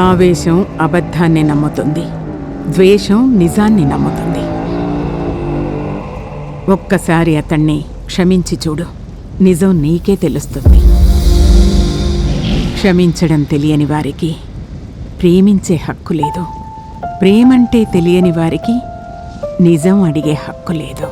ఆవేశం అబద్ధాన్ని నమ్ముతుంది, ద్వేషం నిజాన్ని నమ్ముతుంది. ఒక్కసారి అతన్ని క్షమించి చూడు, నిజం నీకే తెలుస్తుంది. క్షమించడం తెలియని వారికి ప్రేమించే హక్కు లేదు. ప్రేమంటే తెలియని వారికి నిజం అడిగే హక్కు లేదు.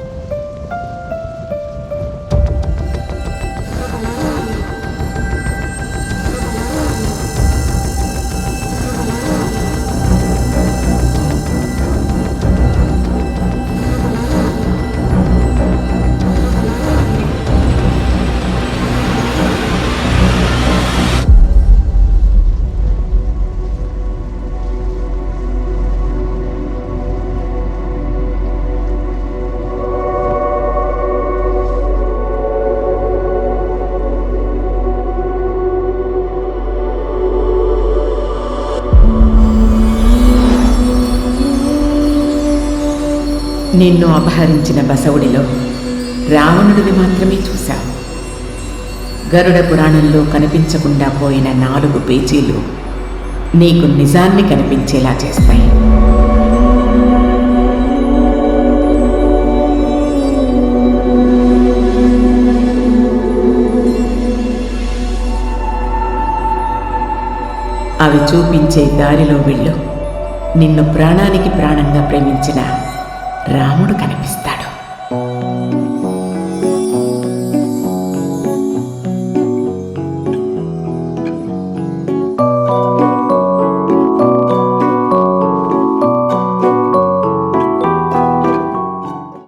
నిన్ను అపహరించిన బసవుడిలో రావణుడిని మాత్రమే చూశావు. గరుడ పురాణంలో కనిపించకుండా పోయిన 4 పేజీలు నీకు నిజాన్ని కనిపించేలా చేస్తాయి. అవి చూపించే దారిలో వెళ్ళు. నిన్ను ప్రాణానికి ప్రాణంగా ప్రేమించిన రాముడు కనిపిస్తాడు.